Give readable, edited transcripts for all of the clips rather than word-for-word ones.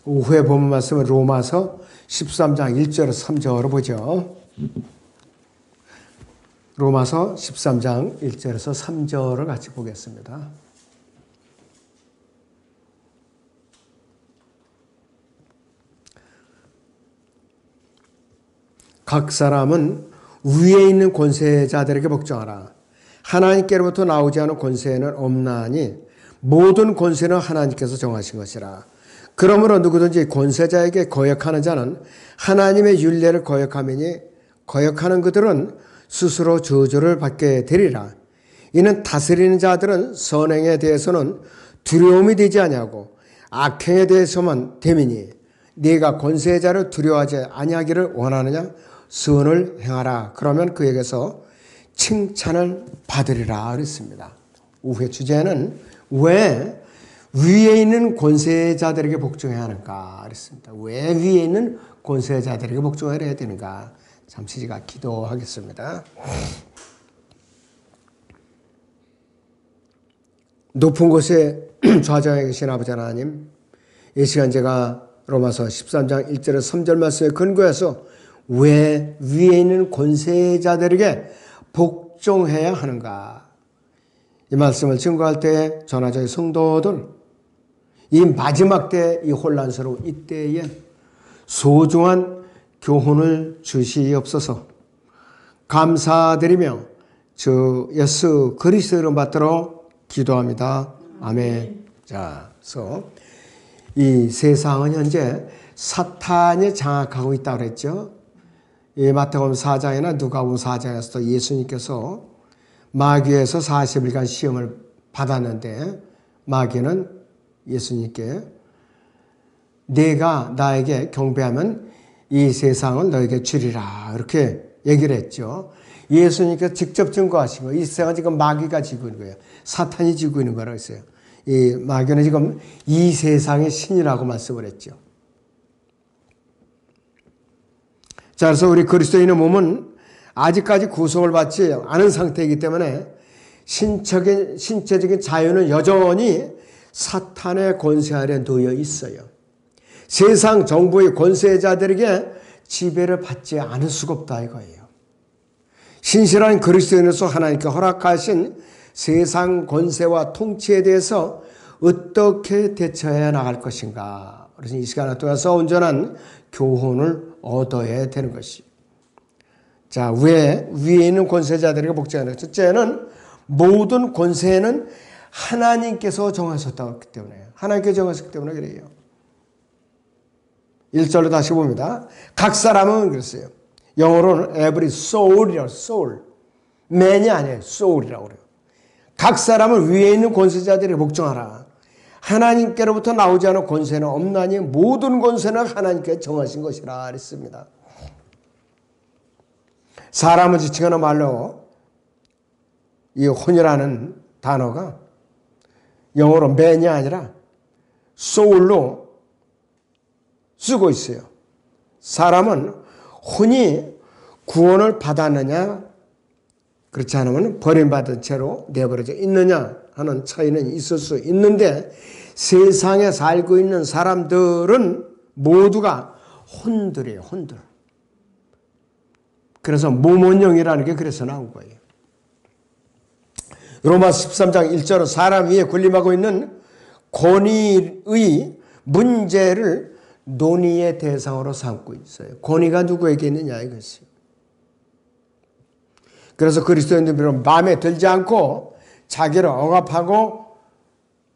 오후에 본 말씀은 로마서 13장 1절에서 3절을 보죠. 로마서 13장 1절에서 3절을 같이 보겠습니다. 각 사람은 위에 있는 권세자들에게 복종하라. 하나님께로부터 나오지 않은 권세는 없나니 모든 권세는 하나님께서 정하신 것이라. 그러므로 누구든지 권세자에게 거역하는 자는 하나님의 율례를 거역하매니 거역하는 그들은 스스로 저주를 받게 되리라. 이는 다스리는 자들은 선행에 대해서는 두려움이 되지 아니하고 악행에 대해서만 됨이니 네가 권세자를 두려워하지 아니하기를 원하느냐? 선을 행하라. 그러면 그에게서 칭찬을 받으리라 그랬습니다. 오후의 주제는 왜 위에 있는 권세자들에게 복종해야 하는가 그랬습니다. 왜 위에 있는 권세자들에게 복종해야 되는가? 잠시 제가 기도하겠습니다. 높은 곳에 좌정에 계신 아버지 하나님, 이 시간 제가 로마서 13장 1절에서 3절 말씀에 근거해서 왜 위에 있는 권세자들에게 복종해야 하는가? 이 말씀을 증거할 때 전하자의 성도들, 이 마지막 때 이 혼란스러운 이때에 소중한 교훈을 주시옵소서. 감사드리며 주 예수 그리스도를 받들어 기도합니다. 아멘. 자, 그래서 이 세상은 현재 사탄이 장악하고 있다고 그랬죠. 이 마태복음 4장이나 누가복음 4장에서도 예수님께서 마귀에서 40일간 시험을 받았는데 마귀는 예수님께 네가 나에게 경배하면 이 세상을 너에게 주리라 이렇게 얘기를 했죠. 예수님께서 직접 증거하신 거예요. 이 세상은 지금 마귀가 지고 있는 거예요. 사탄이 지고 있는 거라고 했어요. 이 마귀는 지금 이 세상의 신이라고 말씀을 했죠. 자, 그래서 우리 그리스도인의 몸은 아직까지 구속을 받지 않은 상태이기 때문에 신체적인 자유는 여전히 사탄의 권세 아래 놓여 있어요. 세상 정부의 권세자들에게 지배를 받지 않을 수가 없다 이거예요. 신실한 그리스도인으로서 하나님께 허락하신 세상 권세와 통치에 대해서 어떻게 대처해 나갈 것인가. 그래서 이 시간을 통해서 온전한 교훈을 얻어야 되는 것이. 자, 왜 위에 있는 권세자들에게 복종하는 것. 첫째는 모든 권세는 하나님께서 정하셨다고 했기 때문에, 하나님께서 정하셨기 때문에 그래요. 1절로 다시 봅니다. 각 사람은 그랬어요. 영어로는 every soul이라고, soul. man이 아니에요. soul이라고 그래요. 각 사람은 위에 있는 권세자들에게 복종하라. 하나님께로부터 나오지 않은 권세는 없나니 모든 권세는 하나님께 정하신 것이라 그랬습니다. 사람을 지칭하는 말로 이 혼이라는 단어가 영어로 man이 아니라 soul로 쓰고 있어요. 사람은 혼이 구원을 받았느냐 그렇지 않으면 버림받은 채로 내버려져 있느냐 하는 차이는 있을 수 있는데 세상에 살고 있는 사람들은 모두가 혼들이에요. 혼들. 그래서 모몬령이라는 게 그래서 나온 거예요. 로마서 13장 1절은 사람 위에 군림하고 있는 권위의 문제를 논의의 대상으로 삼고 있어요. 권위가 누구에게 있느냐 이것이. 그래서 그리스도인들은 마음에 들지 않고 자기를 억압하고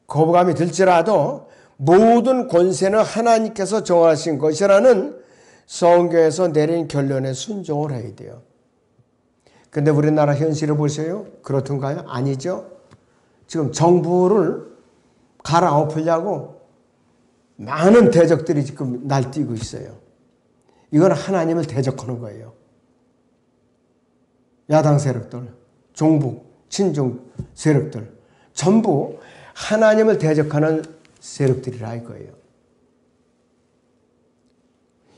거부감이 들지라도 모든 권세는 하나님께서 정하신 것이라는 성경에서 내린 결론에 순종을 해야 돼요. 근데 우리나라 현실을 보세요. 그렇던가요? 아니죠. 지금 정부를 갈아엎으려고 많은 대적들이 지금 날뛰고 있어요. 이건 하나님을 대적하는 거예요. 야당 세력들, 종북, 친중 세력들 전부 하나님을 대적하는 세력들이라 이거예요.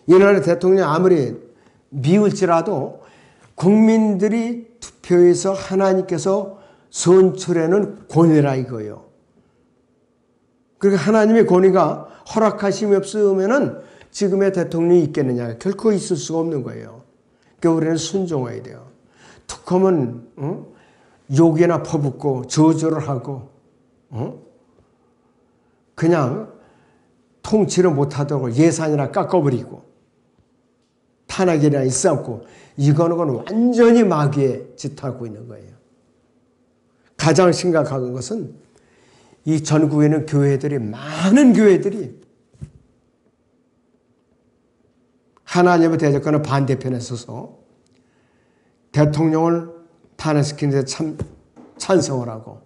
이 나라 대통령 아무리 미울지라도 국민들이 투표해서 하나님께서 선출해는 권위라 이거예요. 그러니까 하나님의 권위가 허락하심이 없으면은 지금의 대통령이 있겠느냐? 결코 있을 수가 없는 거예요. 그러니까 우리는 순종해야 돼요. 툭 하면 욕이나 퍼붓고 저주를 하고 그냥 통치를 못하도록 예산이나 깎아버리고 탄핵이나 일삼고 이거는 완전히 마귀의 짓하고 있는 거예요. 가장 심각한 것은 이 전국에는 교회들이 많은 교회들이 하나님의 대적하는 반대편에 서서 대통령을 탄핵시키는 데 찬성을 하고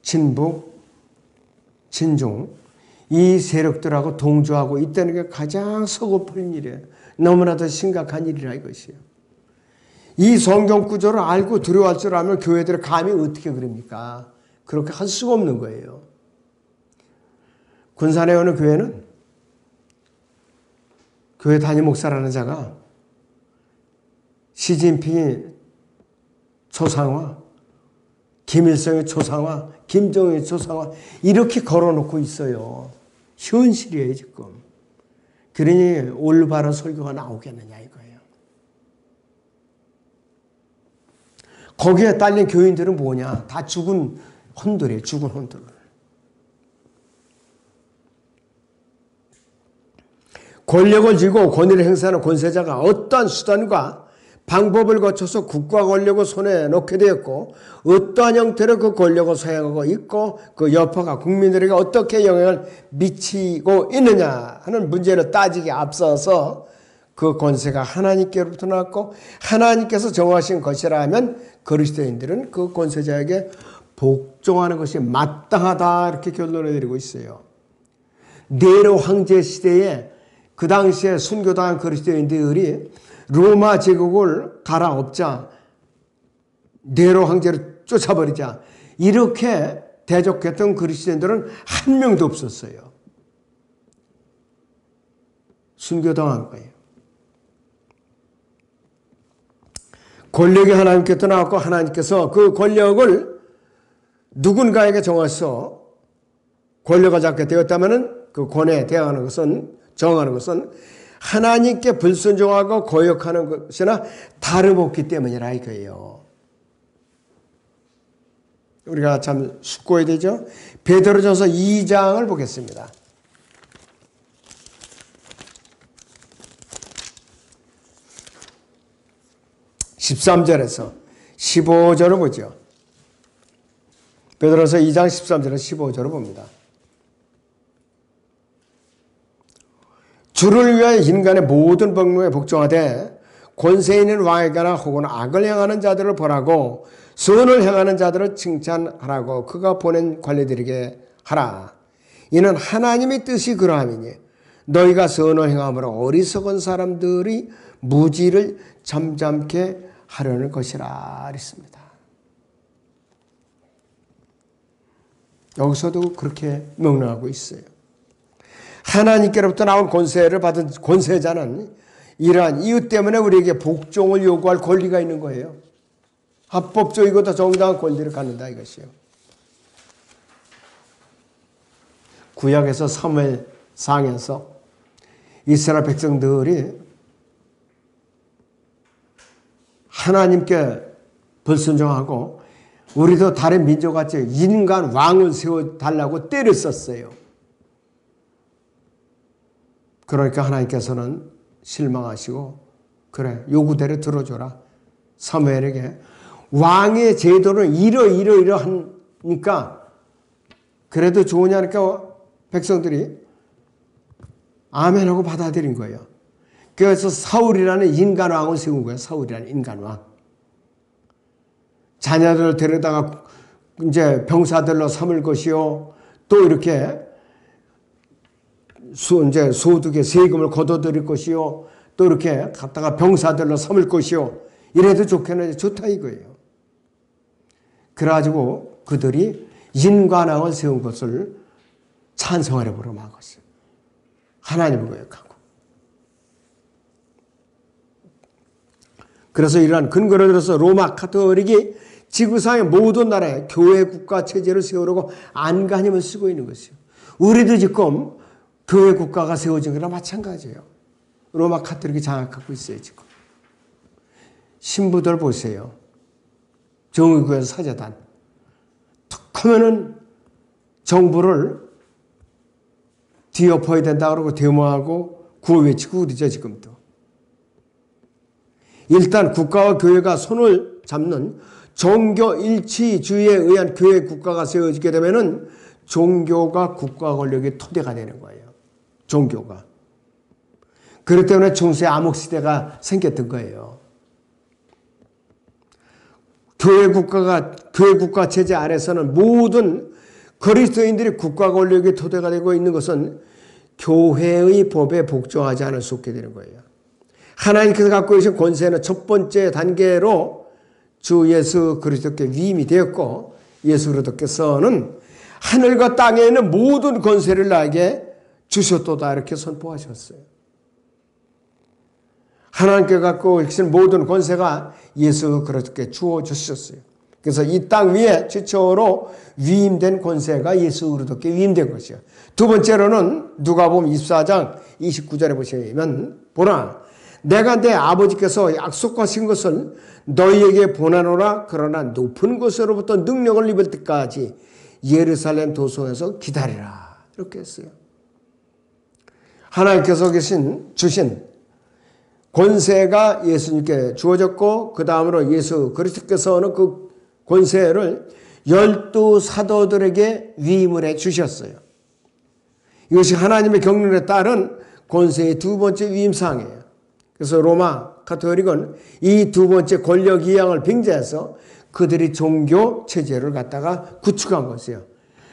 친북, 친중 이 세력들하고 동조하고 있다는 게 가장 서글픈 일이에요. 너무나도 심각한 일이라 이것이에요. 이 성경 구조를 알고 두려워할 줄 알면 교회들이 감히 어떻게 그럽니까? 그렇게 할 수가 없는 거예요. 군산에 어느 교회는 교회 담임 목사라는 자가 시진핑이 초상화, 김일성의 초상화, 김정은의 초상화 이렇게 걸어놓고 있어요. 현실이에요 지금. 그러니 올바른 설교가 나오겠느냐 이거예요. 거기에 딸린 교인들은 뭐냐? 다 죽은 혼들이에요. 죽은 혼들. 권력을 쥐고 권위를 행사하는 권세자가 어떠한 수단과 방법을 거쳐서 국가 권력을 손에 놓게 되었고 어떠한 형태로 그 권력을 사용하고 있고 그 여파가 국민들에게 어떻게 영향을 미치고 있느냐 하는 문제를 따지기에 앞서서 그 권세가 하나님께로부터 나왔고 하나님께서 정하신 것이라면 그리스도인들은 그 권세자에게 복종하는 것이 마땅하다 이렇게 결론을 내리고 있어요. 네로 황제 시대에 그 당시에 순교당한 그리스도인들이 로마 제국을 갈아엎자 네로 황제를 쫓아버리자 이렇게 대적했던 그리스도인들은 한 명도 없었어요. 순교당한 거예요. 권력이 하나님께서 나왔고 하나님께서 그 권력을 누군가에게 정해서 권력을 잡게 되었다면 그 권에 대항하는 것은 정하는 것은 하나님께 불순종하고 거역하는 것이나 다름없기 때문이라 이거예요. 우리가 참 숙고해야 되죠. 베드로전서 2장을 보겠습니다. 13절에서 15절을 보죠. 베드로전서 2장 13절에서 15절을 봅니다. 주를 위하여 인간의 모든 법률에 복종하되 권세 있는 왕에게나 혹은 악을 행하는 자들을 벌하고 선을 행하는 자들을 칭찬하라고 그가 보낸 관리들에게 하라. 이는 하나님의 뜻이 그러함이니 너희가 선을 행함으로 어리석은 사람들이 무지를 잠잠케 하려는 것이라 했습니다. 여기서도 그렇게 명령하고 있어요. 하나님께로부터 나온 권세를 받은 권세자는 이러한 이유 때문에 우리에게 복종을 요구할 권리가 있는 거예요. 합법적이고 정당한 권리를 갖는다 이것이요. 구약에서 사무엘상에서 이스라엘 백성들이 하나님께 불순종하고 우리도 다른 민족같이 인간 왕을 세워달라고 때를 썼어요. 그러니까 하나님께서는 실망하시고 그래 요구대로 들어줘라. 사무엘에게 왕의 제도는 이러하니까 그래도 좋으냐니까 백성들이 아멘하고 받아들인 거예요. 그래서 사울이라는 인간왕을 세운 거예요. 사울이라는 인간왕. 자녀들을 데려다가 이제 병사들로 삼을 것이요. 또 이렇게 이제 소득의 세금을 걷어들일 것이요. 또 이렇게 갖다가 병사들로 삼을 것이요. 이래도 좋겠는데 좋다 이거예요. 그래가지고 그들이 인간왕을 세운 것을 찬성하려고 그러는 것이에요. 하나님을 거역하고. 그래서 이러한 근거를 들어서 로마 카톨릭이 지구상의 모든 나라에 교회 국가 체제를 세우려고 안간힘을 쓰고 있는 것이요. 우리도 지금 교회 국가가 세워진 거랑 마찬가지예요. 로마 카톨릭이 장악하고 있어요, 지금. 신부들 보세요. 정의교회 사제단. 툭 하면은 정부를 뒤엎어야 된다 그러고 데모하고 구호 외치고 그러죠, 지금도. 일단 국가와 교회가 손을 잡는 종교 일치주의에 의한 교회 국가가 세워지게 되면은 종교가 국가 권력의 토대가 되는 거예요. 종교가. 그렇기 때문에 중세 암흑시대가 생겼던 거예요. 교회 국가 체제 아래서는 모든 그리스도인들이 국가 권력의 토대가 되고 있는 것은 교회의 법에 복종하지 않을 수 없게 되는 거예요. 하나님께서 갖고 계신 권세는 첫 번째 단계로 주 예수 그리스도께 위임이 되었고, 예수 그리스도께서는 하늘과 땅에 있는 모든 권세를 나에게 주셨도다 이렇게 선포하셨어요. 하나님께 갖고 계신 모든 권세가 예수 그리스도께 주어 주셨어요. 그래서 이 땅 위에 최초로 위임된 권세가 예수 그리스도께 위임된 것이요. 두 번째로는 누가복음 24장 29절에 보시면 보라, 내가 내 아버지께서 약속하신 것을 너희에게 보내노라. 그러나 높은 곳으로부터 능력을 입을 때까지 예루살렘 도성에서 기다리라. 이렇게 했어요. 하나님께서 주신 권세가 예수님께 주어졌고, 그 다음으로 예수 그리스도께서는 그 권세를 12 사도들에게 위임을 해 주셨어요. 이것이 하나님의 경륜에 따른 권세의 두 번째 위임사항이에요. 그래서 로마 가톨릭은 이 두 번째 권력 이양을 빙자해서 그들이 종교 체제를 갖다가 구축한 것이에요.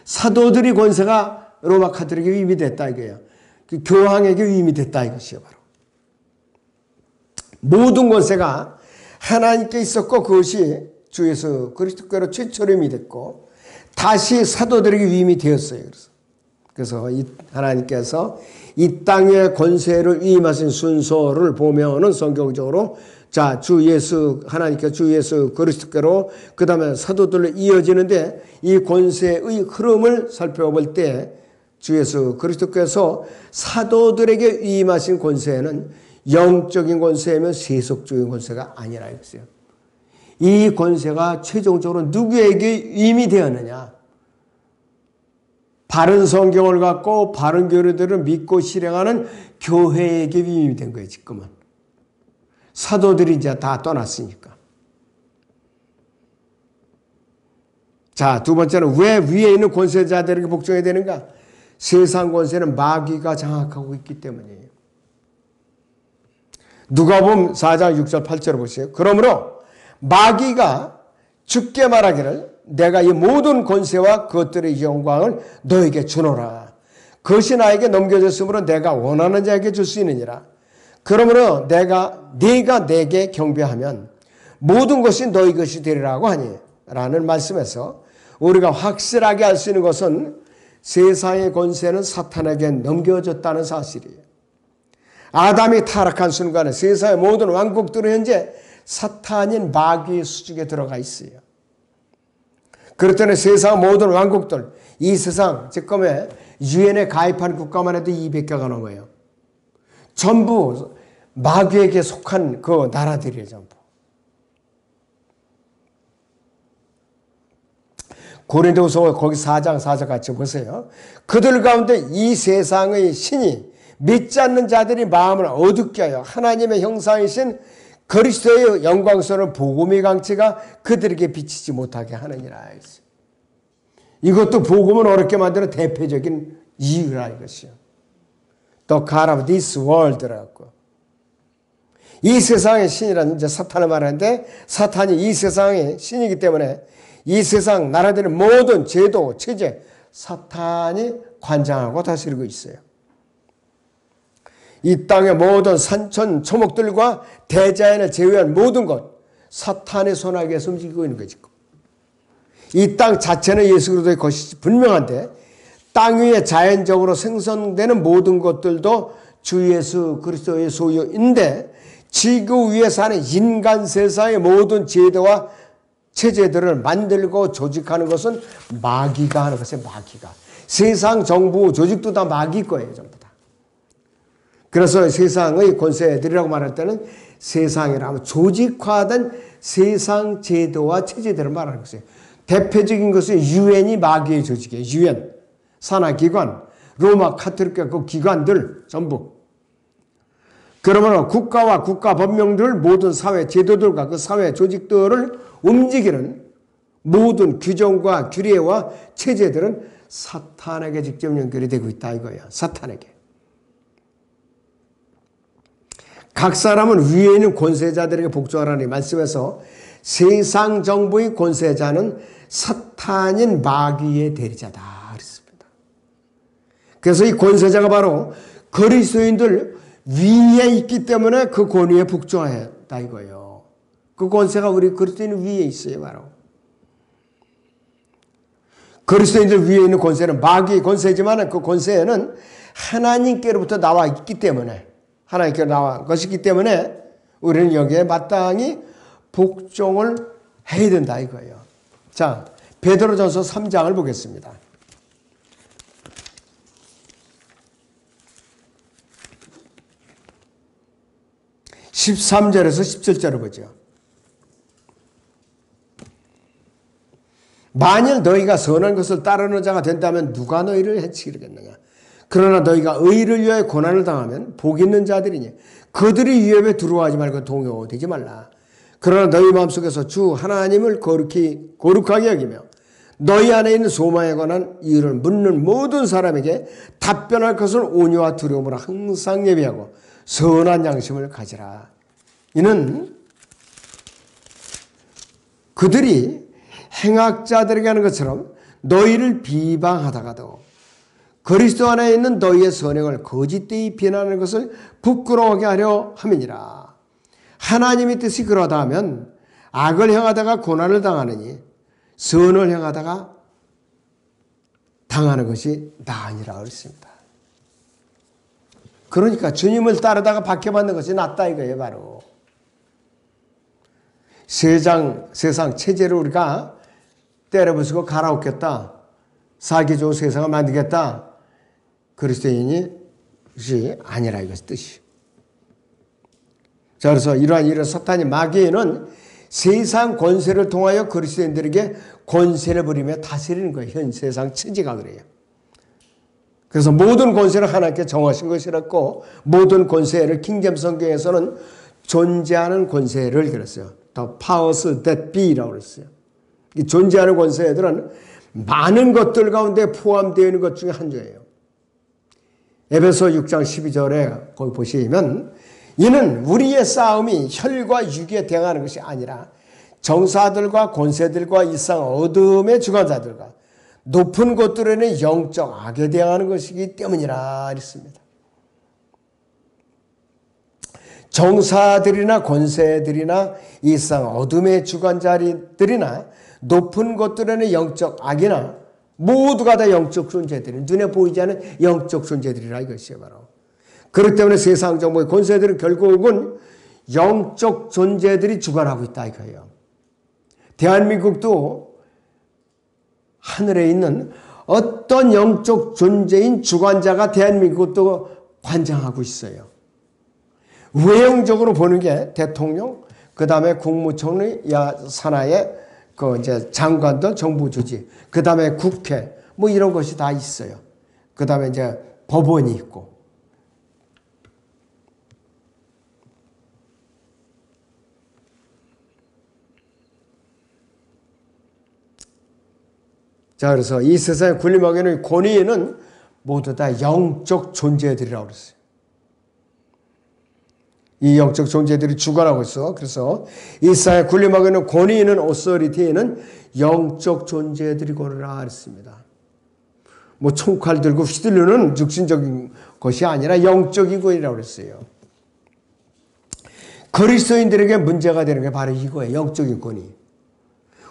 사도들이 권세가 로마 가톨릭에 위임이 됐다 이거예요. 그 교황에게 위임이 됐다 이것이에요. 바로 모든 권세가 하나님께 있었고, 그것이 주 예수 그리스도께로 최초로 위임이 됐고 다시 사도들에게 위임이 되었어요. 그래서 하나님께서 이 땅의 권세를 위임하신 순서를 보면은 성경적으로 자, 하나님께 주 예수 그리스도께로 그 다음에 사도들로 이어지는데, 이 권세의 흐름을 살펴볼 때 주 예수 그리스도께서 사도들에게 위임하신 권세는 영적인 권세이면 세속적인 권세가 아니라 이거예요. 이 권세가 최종적으로 누구에게 위임이 되었느냐? 바른 성경을 갖고 바른 교리들을 믿고 실행하는 교회에게 위임이 된 거예요, 지금은. 사도들이 이제 다 떠났으니까. 자, 두 번째는 왜 위에 있는 권세자들에게 복종해야 되는가? 세상 권세는 마귀가 장악하고 있기 때문이에요. 누가복음 4장 6절 8절을 보세요. 그러므로 마귀가 주께 말하기를 내가 이 모든 권세와 그것들의 영광을 너에게 주노라. 그것이 나에게 넘겨졌으므로 내가 원하는 자에게 줄 수 있느니라. 그러므로 네가 내게 경배하면 모든 것이 너희 것이 되리라고 하니 라는 말씀에서 우리가 확실하게 알 수 있는 것은 세상의 권세는 사탄에게 넘겨졌다는 사실이에요. 아담이 타락한 순간에 세상의 모든 왕국들은 현재 사탄인 마귀의 수중에 들어가 있어요. 그렇다면 세상 모든 왕국들, 이 세상 지금의 유엔에 가입한 국가만 해도 200개가 넘어요. 전부 마귀에게 속한 그 나라들이에요, 전부. 고린도후서 거기 4장 4절 같이 보세요. 그들 가운데 이 세상의 신이 믿지 않는 자들이 마음을 어둡게 하여 하나님의 형상이신 그리스도의 영광스러운 복음의 강체가 그들에게 비치지 못하게 하느니라. 이것도 복음을 어렵게 만드는 대표적인 이유라 이것이요. The God of this world라고. 이 세상의 신이라는 이제 사탄을 말하는데, 사탄이 이 세상의 신이기 때문에 이 세상 나라들의 모든 제도, 체제, 사탄이 관장하고 다스리고 있어요. 이 땅의 모든 산천, 초목들과 대자연을 제외한 모든 것, 사탄의 손아귀에서 움직이고 있는 거죠. 이 땅 자체는 예수 그리스도의 것이 분명한데, 땅 위에 자연적으로 생성되는 모든 것들도 주 예수 그리스도의 소유인데, 지구 위에 사는 인간 세상의 모든 제도와 체제들을 만들고 조직하는 것은 마귀가 하는 것이에요. 마귀가. 세상 정부 조직도 다 마귀 거예요. 전부 다. 그래서 세상의 권세들이라고 말할 때는 세상이라면 조직화된 세상 제도와 체제들을 말하는 것이에요. 대표적인 것은 유엔이 마귀의 조직이에요. 유엔, 산하기관, 로마 카톨릭교 그 기관들 전부. 그러면 국가와 국가 법령들 모든 사회 제도들과 그 사회 조직들을 움직이는 모든 규정과 규례와 체제들은 사탄에게 직접 연결이 되고 있다 이거예요. 사탄에게. 각 사람은 위에 있는 권세자들에게 복종하라는 말씀에서 세상 정부의 권세자는 사탄인 마귀의 대리자다 그랬습니다. 그래서 이 권세자가 바로 그리스도인들 위에 있기 때문에 그 권위에 복종했다 이거예요. 그 권세가 우리 그리스도인 위에 있어요. 바로 그리스도인들 위에 있는 권세는 마귀의 권세지만 그 권세는 하나님께로부터 나와 있기 때문에 하나님께로 나와 것이기 때문에 우리는 여기에 마땅히 복종을 해야 된다 이거예요. 자, 베드로전서 3장을 보겠습니다. 13절에서 17절을 보죠. 만일 너희가 선한 것을 따르는 자가 된다면 누가 너희를 해치겠느냐. 그러나 너희가 의를 위하여 고난을 당하면 복 있는 자들이니 그들이 위협에 두려워하지 말고 동요되지 말라. 그러나 너희 마음속에서 주 하나님을 거룩하게 여기며 너희 안에 있는 소망에 관한 이유를 묻는 모든 사람에게 답변할 것을 온유와 두려움으로 항상 예비하고 선한 양심을 가지라. 이는 그들이 행악자들에게 하는 것처럼 너희를 비방하다가도 그리스도 안에 있는 너희의 선행을 거짓되이 비난하는 것을 부끄러워하게 하려 함이니라. 하나님의 뜻이 그러다 하면 악을 행하다가 고난을 당하느니 선을 행하다가 당하는 것이 나으니라 그랬습니다. 그러니까 주님을 따르다가 박해받는 것이 낫다 이거예요. 바로 세상 체제를 우리가 때려부수고 갈아엎겠다. 살기 좋은 세상을 만들겠다. 그리스도인이 아니라 이것의 뜻이. 자, 그래서 이러한 사탄이 마귀는 세상 권세를 통하여 그리스도인들에게 권세를 부리며 다스리는 거예요. 현 세상 체제가 그래요. 그래서 모든 권세를 하나님께 정하신 것이었고 모든 권세를 킹잼 성경에서는 존재하는 권세를 그랬어요. The powers that be라고 그랬어요. 이 존재하는 권세들은 많은 것들 가운데 포함되어 있는 것 중에 한 조예요. 에베소 6장 12절에 거기 보시면 이는 우리의 싸움이 혈과 육에 대항하는 것이 아니라 정사들과 권세들과 이 세상 어둠의 주관자들과 높은 곳들에는 영적 악에 대항하는 것이기 때문이라 했습니다. 정사들이나 권세들이나 이 세상 어둠의 주관자들이나 높은 곳들에는 영적 악이나 모두가 다 영적 존재들이 눈에 보이지 않는 영적 존재들이라 이것이에요. 바로 그렇기 때문에 세상 정부의 권세들은 결국은 영적 존재들이 주관하고 있다 이거예요. 대한민국도 하늘에 있는 어떤 영적 존재인 주관자가 대한민국도 관장하고 있어요. 외형적으로 보는 게 대통령, 그 다음에 국무총리, 산하의 이제 장관들, 정부 주지, 그 다음에 국회, 뭐 이런 것이 다 있어요. 그 다음에 이제 법원이 있고. 자, 그래서 이 세상에 군림하게 있는 권위는 모두 다 영적 존재들이라고 그랬어요. 이 영적 존재들이 주관하고 있어. 그래서 이 세상에 군림하고 있는 권위는 오서리티는 영적 존재들이 고르라 했습니다. 뭐 총칼 들고 휘둘르는 육신적인 것이 아니라 영적인 권위라고 그랬어요. 그리스도인들에게 문제가 되는 게 바로 이거예요. 영적인 권위.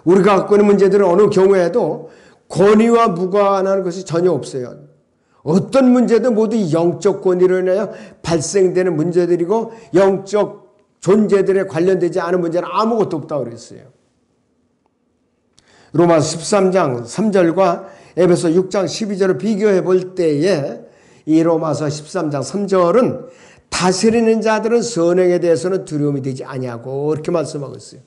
우리가 갖고 있는 문제들은 어느 경우에도 권위와 무관한 것이 전혀 없어요. 어떤 문제도 모두 영적 권위로 인하여 발생되는 문제들이고 영적 존재들에 관련되지 않은 문제는 아무것도 없다고 그랬어요. 로마서 13장 3절과 에베소 6장 12절을 비교해 볼 때에 이 로마서 13장 3절은 다스리는 자들은 선행에 대해서는 두려움이 되지 아니하고 이렇게 말씀하고 있어요.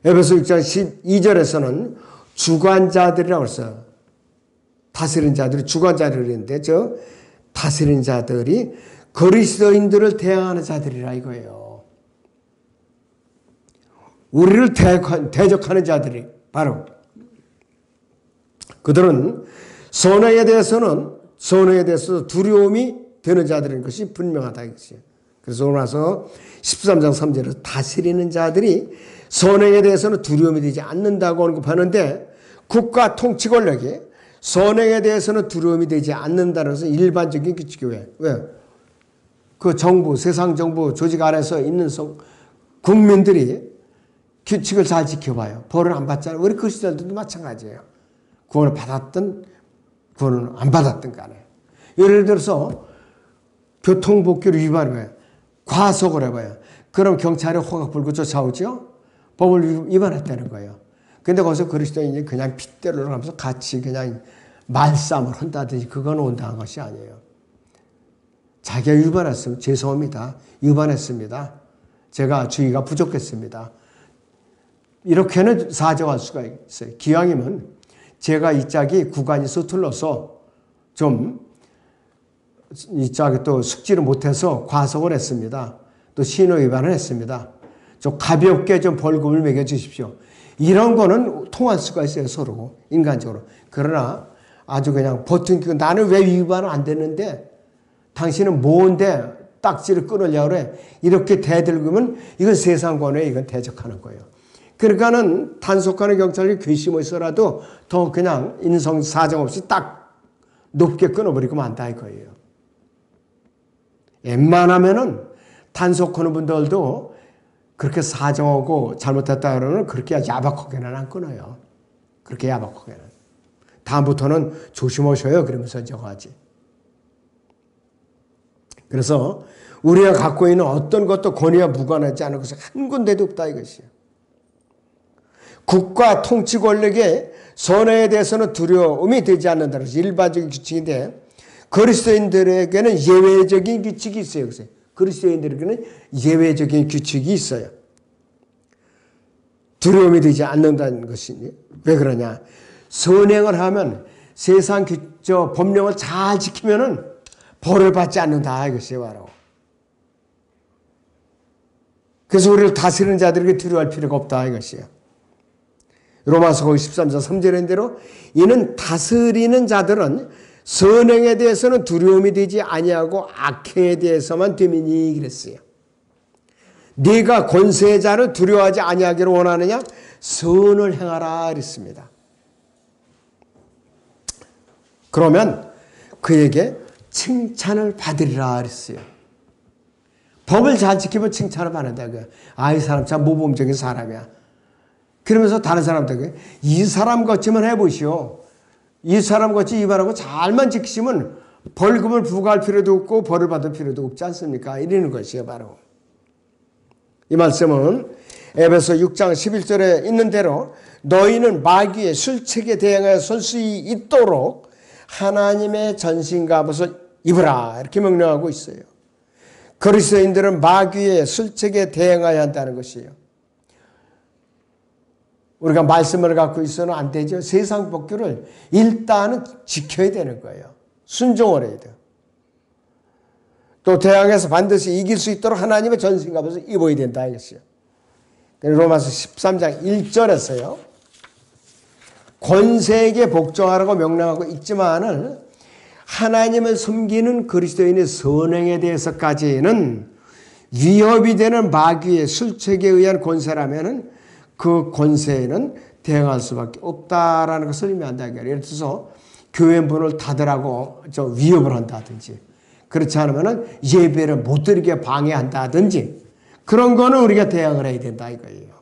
에베소 6장 12절에서는 주관자들이라고 했어요. 다스리는 자들이 주관자들이 있는데 저 다스리는 자들이 그리스도인들을 대항하는 자들이라 이거예요. 우리를 대적하는 자들이 바로 그들은 선행에 대해서 두려움이 되는 자들인 것이 분명하다 이것이에요. 그래서 오늘 와서 13장 3절에서 다스리는 자들이 선행에 대해서는 두려움이 되지 않는다고 언급하는데 국가 통치 권력이 선행에 대해서는 두려움이 되지 않는다는 것은 일반적인 규칙이에요. 왜? 그 정부, 세상 정부 조직 안에서 있는 국민들이 규칙을 잘 지켜봐요. 벌을 안 받잖아요. 우리 그리스도인들도 마찬가지예요. 구원을 받았든 구원을 안 받았든 간에. 예를 들어서 교통법규를 위반해봐요. 과속을 해봐요. 그럼 경찰이 호각 불고 쫓아오죠? 법을 위반했다는 거예요. 근데 거기서 그리스도인이 그냥 핏대로 가면서 같이 그냥 말싸움을 한다든지 그건 온당한 것이 아니에요. 자기가 위반했으면 죄송합니다. 위반했습니다. 제가 주의가 부족했습니다. 이렇게는 사정할 수가 있어요. 기왕이면 제가 이 짝이 구간이 서툴러서 좀 이 짝이 또 숙지를 못해서 과속을 했습니다. 또 신호 위반을 했습니다. 좀 가볍게 좀 벌금을 매겨주십시오. 이런 거는 통할 수가 있어요. 서로 인간적으로. 그러나 아주 그냥 버튼 나는 왜 위반을 안 됐는데 당신은 뭔데 딱지를 끊으려고 그래. 이렇게 대들면 이건 세상권에 이건 대적하는 거예요. 그러니까는 단속하는 경찰이 괘씸을 써라도 더 그냥 인성 사정 없이 딱 높게 끊어버리고 만다 이거예요. 웬만하면은 단속하는 분들도 그렇게 사정하고 잘못했다 그러면 그렇게 야박하게는 안 끊어요. 그렇게 야박하게는. 다음부터는 조심하셔요. 그러면서 저거 하지. 그래서 우리가 갖고 있는 어떤 것도 권위와 무관하지 않은 것이 한 군데도 없다 이것이에요. 국가 통치 권력의 선행에 대해서는 두려움이 되지 않는다는 것이 일반적인 규칙인데 그리스도인들에게는 예외적인 규칙이 있어요. 그리스도인들에게는 예외적인 규칙이 있어요. 두려움이 되지 않는다는 것이니 왜 그러냐? 선행을 하면 세상 법령을 잘 지키면은 벌을 받지 않는다 이것이에요. 바로. 그래서 우리를 다스리는 자들에게 두려워할 필요가 없다 이것이에요. 로마서 13장 3절인 대로 이는 다스리는 자들은 선행에 대해서는 두려움이 되지 아니하고 악행에 대해서만 되미니 그랬어요. 네가 권세자를 두려워하지 아니하기를 원하느냐? 선을 행하라 그랬습니다. 그러면 그에게 칭찬을 받으리라 그랬어요. 법을 잘 지키면 칭찬을 받는다. 이 사람 참 모범적인 사람이야. 그러면서 다른 사람들에게 이 사람 같이만 해보시오. 이 사람 같이 위반하고 잘만 지키시면 벌금을 부과할 필요도 없고 벌을 받을 필요도 없지 않습니까? 이러는 것이에요. 바로. 이 말씀은 에베소 6장 11절에 있는 대로 너희는 마귀의 술책에 대항하여 설 수 있도록 하나님의 전신갑옷을 입으라 이렇게 명령하고 있어요. 그리스도인들은 마귀의 술책에 대항해야 한다는 것이에요. 우리가 말씀을 갖고 있어는 안 되죠. 세상 법규를 일단은 지켜야 되는 거예요. 순종을 해야 돼요. 또 대항해서 반드시 이길 수 있도록 하나님의 전신갑옷을 입어야 된다 이것이요. 로마서 13장 1절에서요. 권세에게 복종하라고 명령하고 있지만은 하나님을 섬기는 그리스도인의 선행에 대해서까지는 위협이 되는 마귀의 술책에 의한 권세라면은 그 권세에는 대응할 수밖에 없다라는 것을 의미한다. 예를 들어서 교회 문을 닫으라고 위협을 한다든지 그렇지 않으면 예배를 못 드리게 방해한다든지 그런 거는 우리가 대응을 해야 된다 이거예요.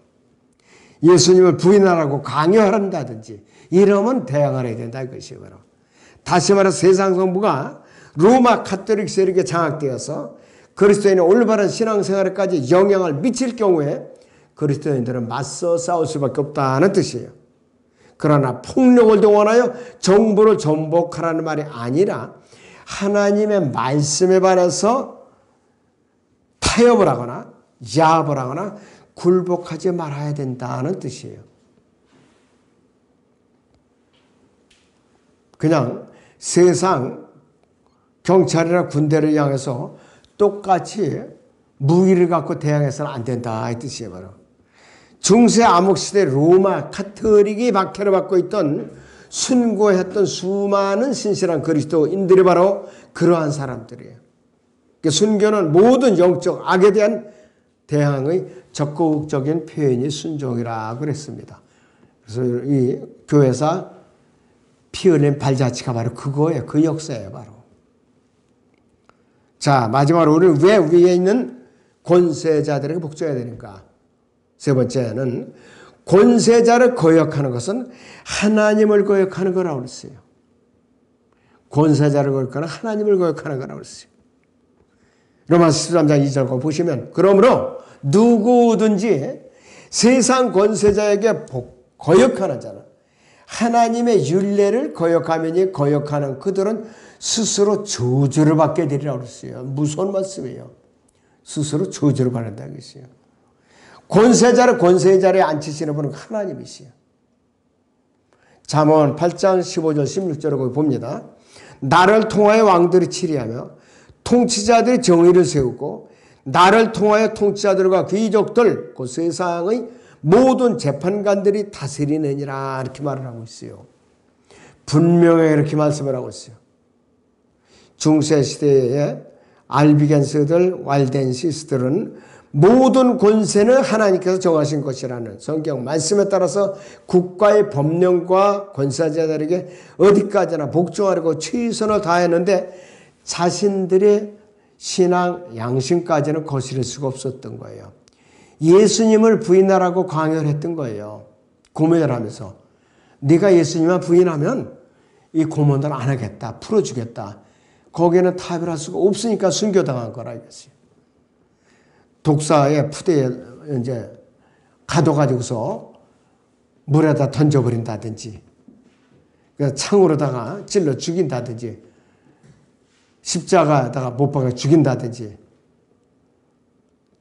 예수님을 부인하라고 강요한다든지 이러면 대응을 해야 된다 이것이에요. 다시 말해서 세상 정부가 로마 카톨릭 세력에 장악되어서 그리스도인의 올바른 신앙생활에까지 영향을 미칠 경우에 그리스도인들은 맞서 싸울 수밖에 없다는 뜻이에요. 그러나 폭력을 동원하여 정부를 전복하라는 말이 아니라 하나님의 말씀에 반해서 타협을 하거나 야합을 하거나 굴복하지 말아야 된다는 뜻이에요. 그냥 세상 경찰이나 군대를 향해서 똑같이 무기를 갖고 대항해서는 안 된다 이 뜻이에요. 바로 중세 암흑시대 로마 카톨릭이 박해를 받고 있던 순교했던 수많은 신실한 그리스도인들이 바로 그러한 사람들이에요. 순교는 모든 영적 악에 대한 대항의 적극적인 표현이 순종이라고 그랬습니다. 그래서 이 교회사 피 흘린 발자취가 바로 그거예요. 그 역사예요. 바로. 자, 마지막으로 우리는 왜 위에 있는 권세자들에게 복종해야 되는가? 세 번째는 권세자를 거역하는 것은 하나님을 거역하는 거라고 그랬어요. 권세자를 거역하는 하나님을 거역하는 거라고 그랬어요. 로마서 13장 2절 보시면 그러므로 누구든지 세상 권세자에게 거역하는 자는 하나님의 율례를 거역하면이 거역하는 그들은 스스로 저주를 받게 되리라고 그랬어요. 무서운 말씀이에요. 스스로 저주를 받는다는 것이에요. 권세자를 권세의 자리에 앉히시는 분은 하나님이시요. 잠언 8장 15절 16절을 봅니다. 나를 통하여 왕들이 치리하며 통치자들이 정의를 세우고 나를 통하여 통치자들과 귀족들 그 세상의 모든 재판관들이 다스리느니라 이렇게 말을 하고 있어요. 분명히 이렇게 말씀을 하고 있어요. 중세시대의 알비겐스들, 왈덴시스들은 모든 권세는 하나님께서 정하신 것이라는 성경 말씀에 따라서 국가의 법령과 권세자들에게 어디까지나 복종하려고 최선을 다했는데 자신들의 신앙 양심까지는 거스릴 수가 없었던 거예요. 예수님을 부인하라고 강요를 했던 거예요. 고민을 하면서 네가 예수님만 부인하면 이 고문을 안 하겠다. 풀어주겠다. 거기에는 타협을 할 수가 없으니까 순교당한 거라 이것이. 독사의 푸대에 이제 가둬가지고서 물에다 던져버린다든지 창으로다가 찔러 죽인다든지 십자가에다가 못 박아 죽인다든지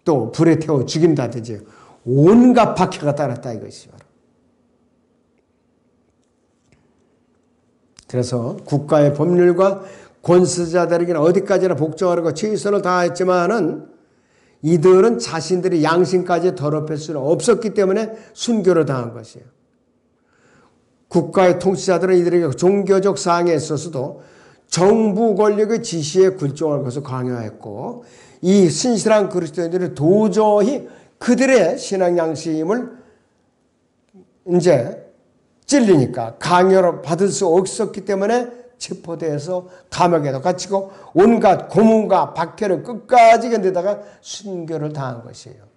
또 불에 태워 죽인다든지 온갖 박해가 따랐다 이것이 바로. 그래서 국가의 법률과 권세자들에게는 어디까지나 복종하려고 최선을 다했지만은 이들은 자신들의 양심까지 더럽힐 수는 없었기 때문에 순교를 당한 것이에요. 국가의 통치자들은 이들에게 종교적 사항에 있어서도 정부 권력의 지시에 굴종할 것을 강요했고 이 신실한 그리스도인들은 도저히 그들의 신앙 양심을 이제 찔리니까 강요를 받을 수 없었기 때문에 체포돼서 감옥에도 갇히고 온갖 고문과 박해를 끝까지 견디다가 순교를 당한 것이에요.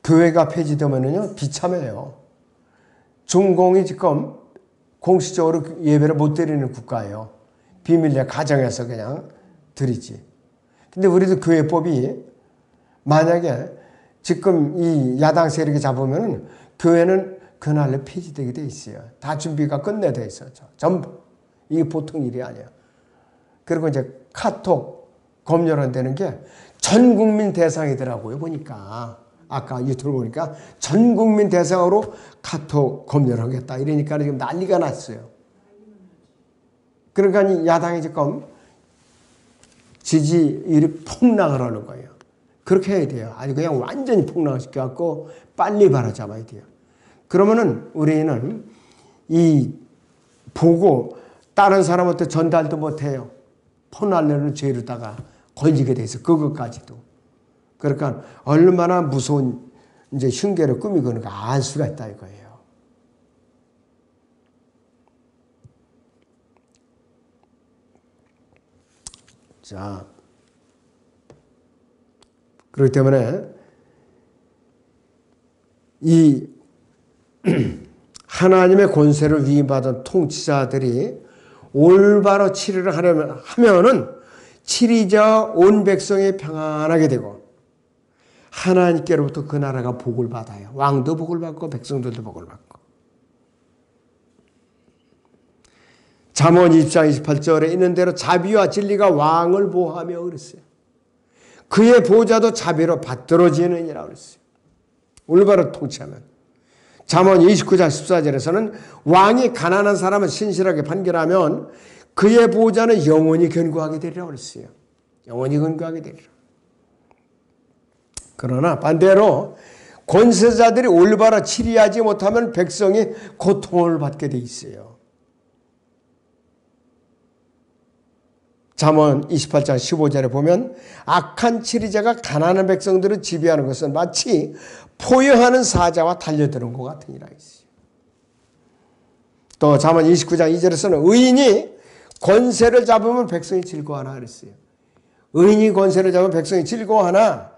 교회가 폐지되면요 비참해요. 중공이 지금 공식적으로 예배를 못 드리는 국가예요. 비밀리에 가정에서 그냥 드리지. 근데 우리도 교회법이 만약에 지금 이 야당 세력이 잡으면 교회는 그날로 폐지되게 돼 있어요. 다 준비가 끝내돼 있어요. 전부. 이게 보통 일이 아니에요. 그리고 이제 카톡 검열한다는 게 전 국민 대상이더라고요. 보니까. 아까 유튜브 보니까 전 국민 대상으로 카톡 검열하겠다. 이러니까 지금 난리가 났어요. 그러니까 이 야당이 지금 지지율이 폭락을 하는 거예요. 그렇게 해야 돼요. 아니 그냥 완전히 폭락시켜갖고 빨리 바로잡아야 돼요. 그러면은 우리는 이 보고 다른 사람한테 전달도 못해요. 포날레는 죄로다가 걸리게 돼 있어. 그것까지도. 그러니까 얼마나 무서운 이제 흉계를 꾸미고 있는가 알 수가 있다 이거예요. 자, 그렇기 때문에 이 하나님의 권세를 위임받은 통치자들이 올바로 치리를 하면은 치리자 온 백성이 평안하게 되고 하나님께로부터 그 나라가 복을 받아요. 왕도 복을 받고 백성들도 복을 받고. 잠언 20장 28절에 있는 대로 자비와 진리가 왕을 보호하며 그랬어요. 그의 보좌도 자비로 받들어지느니라 그랬어요. 올바로 통치하면. 잠언 29장 14절에서는 왕이 가난한 사람을 신실하게 판결하면 그의 보좌는 영원히 견고하게 되리라 그랬어요. 영원히 견고하게 되리라. 그러나 반대로 권세자들이 올바로 치리하지 못하면 백성이 고통을 받게 돼 있어요. 잠언 28장 15절에 보면 악한 치리자가 가난한 백성들을 지배하는 것은 마치 포효하는 사자와 달려드는 것 같으니라 했어요. 또 잠언 29장 2절에서는 의인이 권세를 잡으면 백성이 즐거워하나 그랬어요. 의인이 권세를 잡으면 백성이 즐거워하나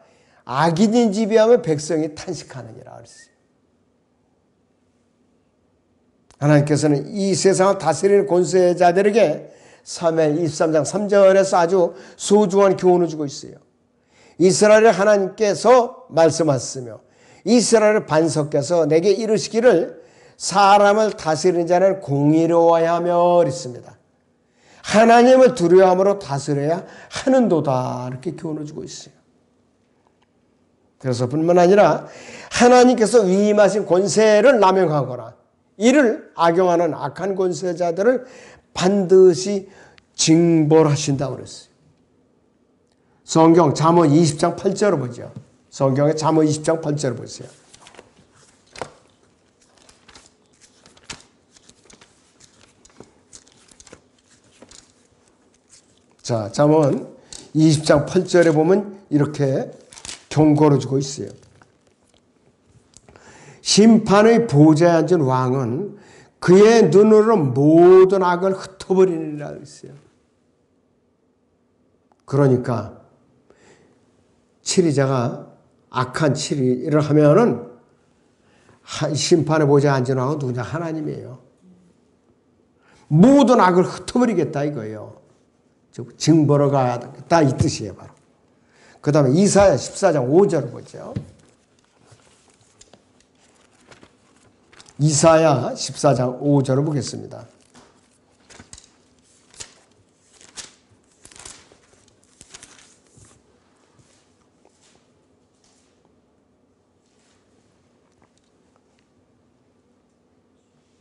악인이 지배하면 백성이 탄식하느니라 그랬어요. 하나님께서는 이 세상을 다스리는 권세자들에게 사무엘 23장 3절에서 아주 소중한 교훈을 주고 있어요. 이스라엘의 하나님께서 말씀하셨으며 이스라엘의 반석께서 내게 이르시기를 사람을 다스리는 자는 공의로워야 하며 그랬습니다. 하나님을 두려워함으로 다스려야 하는도다 이렇게 교훈을 주고 있어요. 그래서 뿐만 아니라 하나님께서 위임하신 권세를 남용하거나 이를 악용하는 악한 권세자들을 반드시 징벌하신다고 그랬어요. 성경 잠언 20장 8절을 보죠. 성경의 잠언 20장 8절을 보세요. 자, 잠언 20장 8절에 보면 이렇게 경고를 주고 있어요. 심판의 보좌에 앉은 왕은 그의 눈으로 모든 악을 흩어버리느니라 했어요. 그러니까 치리자가 악한 치리를 하면은 심판의 보좌에 앉은 왕은 누구냐? 하나님이에요. 모든 악을 흩어버리겠다 이거예요. 징벌어 가겠다 이 뜻이에요. 바로. 그 다음에 이사야 14장 5절을 보죠. 이사야 14장 5절을 보겠습니다.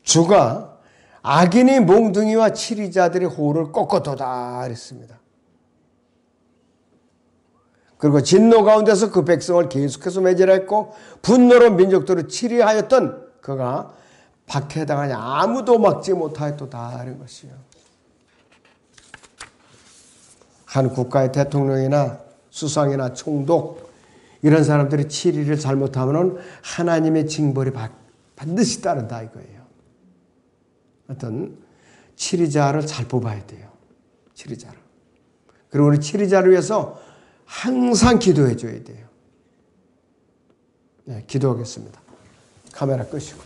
주가 악인의 몽둥이와 치리자들의 호를 꺾어도다 그랬습니다. 그리고 진노 가운데서 그 백성을 계속해서 매질했고 분노로 민족들을 치리하였던 그가 박해당하니 아무도 막지 못하였도다 하는 것이요. 한 국가의 대통령이나 수상이나 총독 이런 사람들이 치리를 잘못하면 하나님의 징벌이 반드시 따른다 이거예요. 어떤 치리자를 잘 뽑아야 돼요. 치리자를. 그리고 우리 치리자를 위해서 항상 기도해 줘야 돼요. 네, 기도하겠습니다. 카메라 끄시고.